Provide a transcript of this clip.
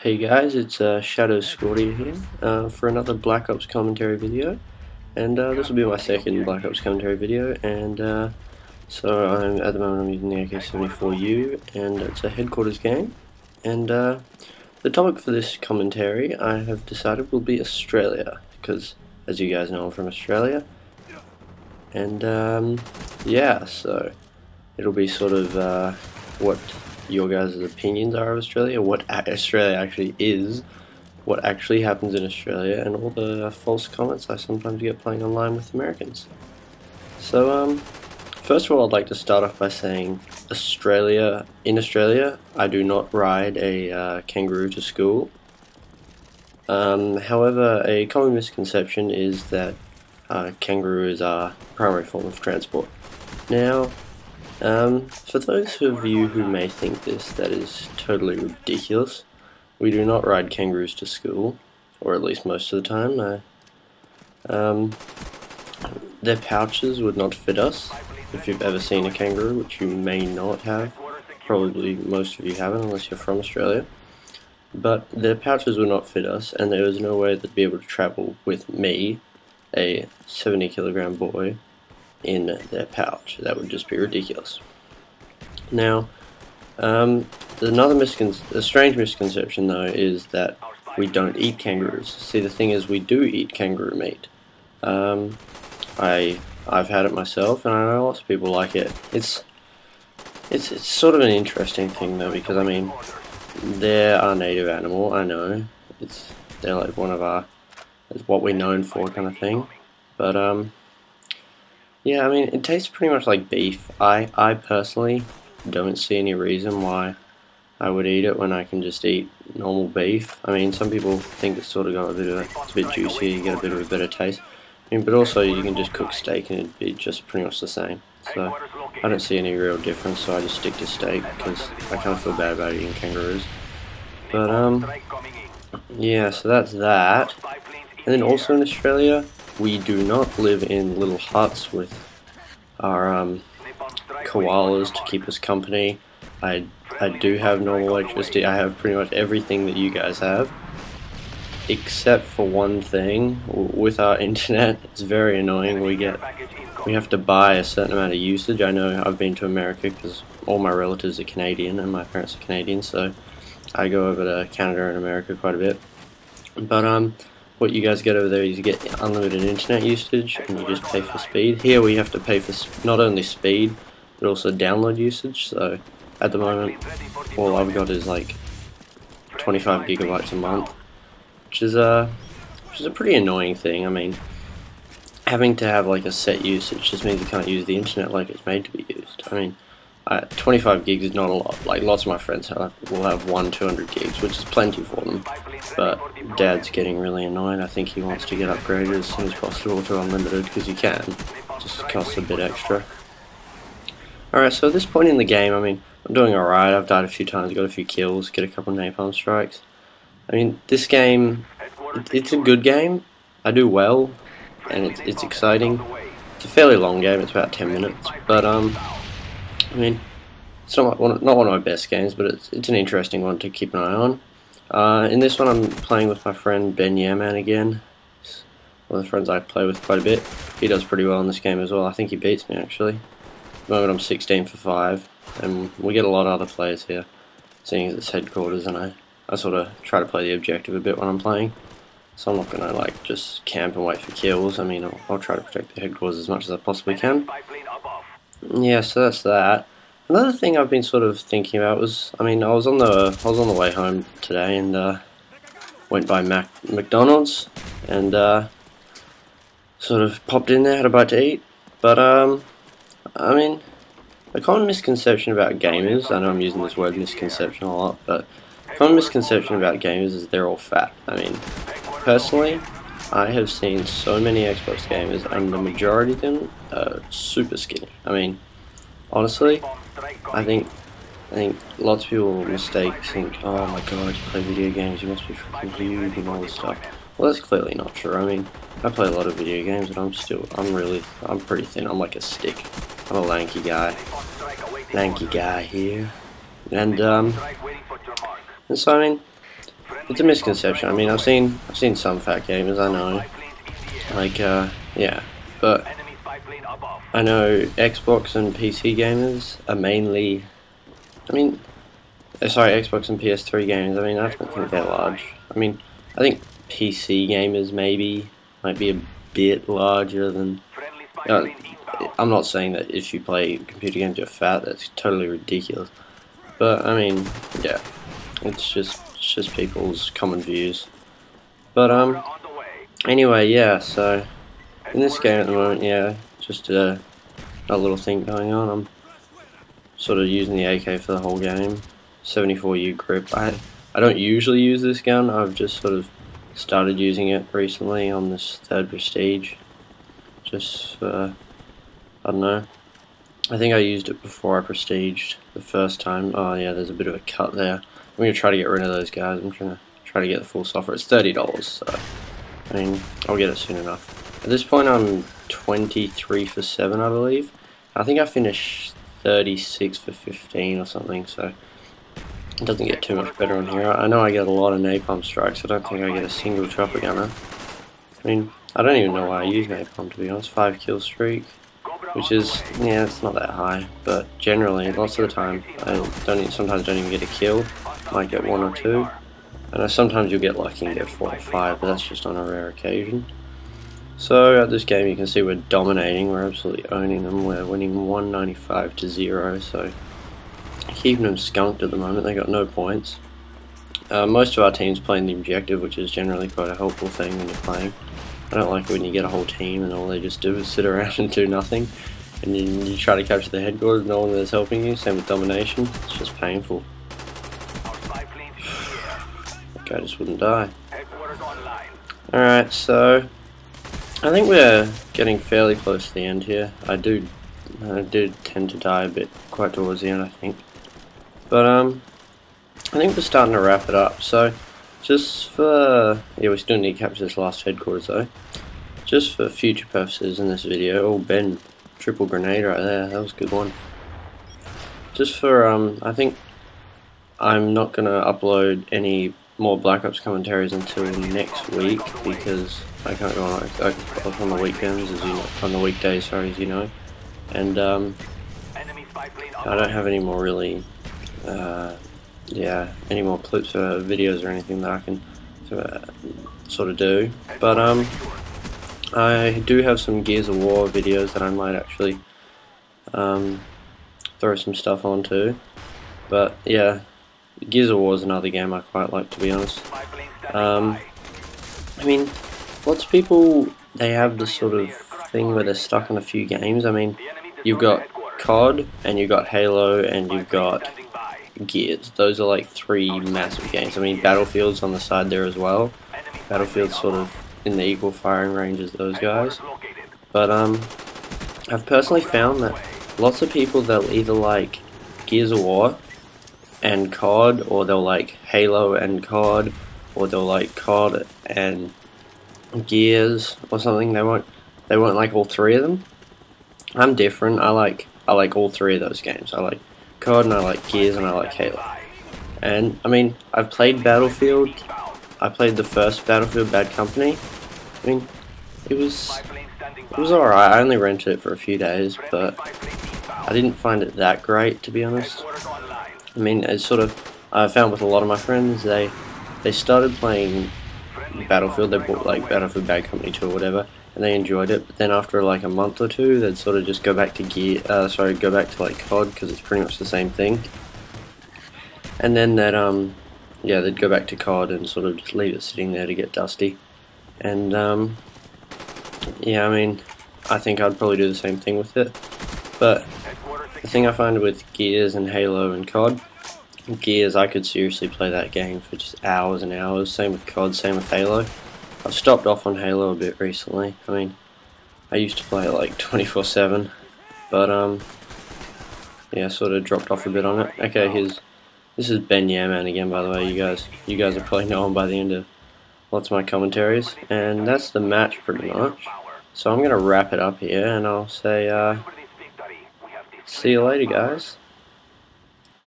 Hey guys, it's Shadow Scordia here for another Black Ops commentary video, and this will be my second Black Ops commentary video. And at the moment I'm using the AK-74U, and it's a headquarters game. And the topic for this commentary, I have decided, will be Australia, because as you guys know, I'm from Australia. And yeah, so it'll be sort of what your guys' opinions are of Australia, what Australia actually is, what actually happens in Australia, and all the false comments I sometimes get playing online with Americans. So, first of all, I'd like to start off by saying in Australia, I do not ride a kangaroo to school. However, a common misconception is that kangaroos are the primary form of transport. Now, for those of you who may think this, that is totally ridiculous. We do not ride kangaroos to school, or at least most of the time. Their pouches would not fit us. If you've ever seen a kangaroo, which you may not have, probably most of you haven't unless you're from Australia, but their pouches would not fit us, and there was no way they'd be able to travel with me, a 70-kilogram boy, in their pouch. That would just be ridiculous. Now, a strange misconception though is that we don't eat kangaroos. See, the thing is, we do eat kangaroo meat. I've had it myself, and I know lots of people like it. It's sort of an interesting thing though, because I mean, they're our native animal. I know they're like it's what we're known for, kind of thing. But yeah, I mean, it tastes pretty much like beef. I personally don't see any reason why I would eat it when I can just eat normal beef. I mean, some people think it's sort of got it's a bit juicy, you get a bit of a better taste. I mean, but also you can just cook steak and it'd be just pretty much the same. So I don't see any real difference, so I just stick to steak because I kind of feel bad about eating kangaroos. But yeah, so that's that. And then also in Australia, we do not live in little huts with our koalas to keep us company. I do have normal electricity. I have pretty much everything that you guys have, except for one thing. With our internet, it's very annoying. We have to buy a certain amount of usage. I know I've been to America because all my relatives are Canadian and my parents are Canadian, so I go over to Canada and America quite a bit. But what you guys get over there is you get unlimited internet usage, and you just pay for speed. Here we have to pay for not only speed, but also download usage. So at the moment, all I've got is like 25 gigabytes a month, which is a pretty annoying thing. I mean, having to have like a set usage just means you can't use the internet like it's made to be used. I mean, 25 gigs is not a lot. Like, lots of my friends will have 200 gigs, which is plenty for them. But Dad's getting really annoyed. I think he wants to get upgraded as soon as possible to unlimited, because he can. It just costs a bit extra. Alright, so at this point in the game, I mean, I'm doing alright. I've died a few times, got a few kills, get a couple of napalm strikes. I mean, this game, it's a good game. I do well, and it's exciting. It's a fairly long game, it's about 10 minutes, but I mean, it's not one of my best games, but it's an interesting one to keep an eye on. In this one, I'm playing with my friend Ben Yaman again. He's one of the friends I play with quite a bit. He does pretty well in this game as well. I think he beats me, actually. At the moment, I'm 16 for 5, and we get a lot of other players here, seeing as it's headquarters, and I sort of try to play the objective a bit when I'm playing. So I'm not going to like just camp and wait for kills. I mean, I'll try to protect the headquarters as much as I possibly can. Yeah, so that's that. Another thing I've been sort of thinking about was, I mean, I was on the way home today and went by McDonald's and sort of popped in there, had a bite to eat. But I mean, a common misconception about gamers, I know I'm using this word misconception a lot, but a common misconception about gamers is they're all fat. I mean, personally, I have seen so many Xbox gamers, and the majority of them are super skinny. I mean, honestly, I think lots of people think, oh my god, you play video games, you must be freaking huge and all this stuff. Well, that's clearly not true. I mean, I play a lot of video games, and I'm pretty thin. I'm like a stick. I'm a lanky guy here, and so I mean, it's a misconception. I mean, I've seen some fat gamers, I know, like yeah, but I know Xbox and PC gamers are mainly, I mean, sorry, Xbox and PS3 gamers, I mean, I don't think they're large. I mean, I think PC gamers maybe might be a bit larger than, I'm not saying that if you play computer games you're fat, that's totally ridiculous, but I mean, yeah, it's just people's common views. But anyway, yeah, so in this game at the moment, yeah, just a little thing going on. I'm sort of using the AK for the whole game. 74U grip. I don't usually use this gun. I've just sort of started using it recently on this 3rd Prestige. Just for, I don't know. I think I used it before I prestiged the first time. Oh yeah, there's a bit of a cut there. I'm going to try to get rid of those guys. I'm trying to try to get the full software. It's $30, so I mean, I'll get it soon enough. At this point I'm 23 for 7, I believe. I think I finished 36 for 15 or something, so it doesn't get too much better on here. I know I get a lot of napalm strikes. I don't think I get a single chopper gunner. I mean, I don't even know why I use napalm, to be honest. 5 kill streak, which is, yeah, it's not that high, but generally, lots of the time, sometimes don't even get a kill. Might get 1 or 2, and sometimes you'll get lucky and get 4 or 5, but that's just on a rare occasion. So at this game you can see we're dominating, we're absolutely owning them, we're winning 195 to 0, so keeping them skunked at the moment. They got no points. Most of our team's playing the objective, which is generally quite a helpful thing when you're playing. I don't like when you get a whole team and all they just do is sit around and do nothing, and you try to capture the headquarters, no one is helping you. Same with domination, it's just painful. That guy just wouldn't die. Alright, so I think we're getting fairly close to the end here. I do tend to die a bit quite towards the end, I think. But I think we're starting to wrap it up. So just for, yeah, we still need to capture this last headquarters though. Just for future purposes in this video, oh, Ben, triple grenade right there, that was a good one. Just for, I think I'm not going to upload any more Black Ops commentaries until next week, because I can't go on the weekends, as you know, on the weekdays, sorry, as you know, and I don't have any more really, yeah, any more clips or videos or anything that I can sort of do, but I do have some Gears of War videos that I might actually throw some stuff onto, but yeah, Gears of War is another game I quite like, to be honest. I mean, lots of people, they have this sort of thing where they're stuck in a few games. I mean, you've got COD, and you've got Halo, and you've got Gears. Those are like 3 massive games. I mean, Battlefield's on the side there as well. Battlefield's sort of in the equal firing range as those guys. But I've personally found that lots of people, they'll either like Gears of War and COD, or they'll like Halo and COD, or they'll like COD and Gears or something. They won't like all 3 of them. I'm different. I like all 3 of those games. I like COD and I like Gears and I like Halo. And I mean, I've played Battlefield. I played the first Battlefield, Bad Company. I mean, it was alright. I only rented it for a few days, but I didn't find it that great, to be honest. I mean, it's sort of, I found with a lot of my friends, they started playing Battlefield. They bought like Battlefield Bad Company 2 or whatever, and they enjoyed it. But then after like a month or 2, they'd sort of just go back to go back to like COD, because it's pretty much the same thing. And then that yeah, they'd go back to COD and sort of just leave it sitting there to get dusty. And yeah, I mean, I think I'd probably do the same thing with it. But the thing I find with Gears and Halo and COD, Gears, I could seriously play that game for just hours and hours. Same with COD, same with Halo. I've stopped off on Halo a bit recently. I mean, I used to play it like 24/7, but yeah, sort of dropped off a bit on it. Okay, this is Ben Yaman again, by the way. You guys will probably know him by the end of lots of my commentaries, and that's the match pretty much. So I'm gonna wrap it up here, and I'll say see you later, guys.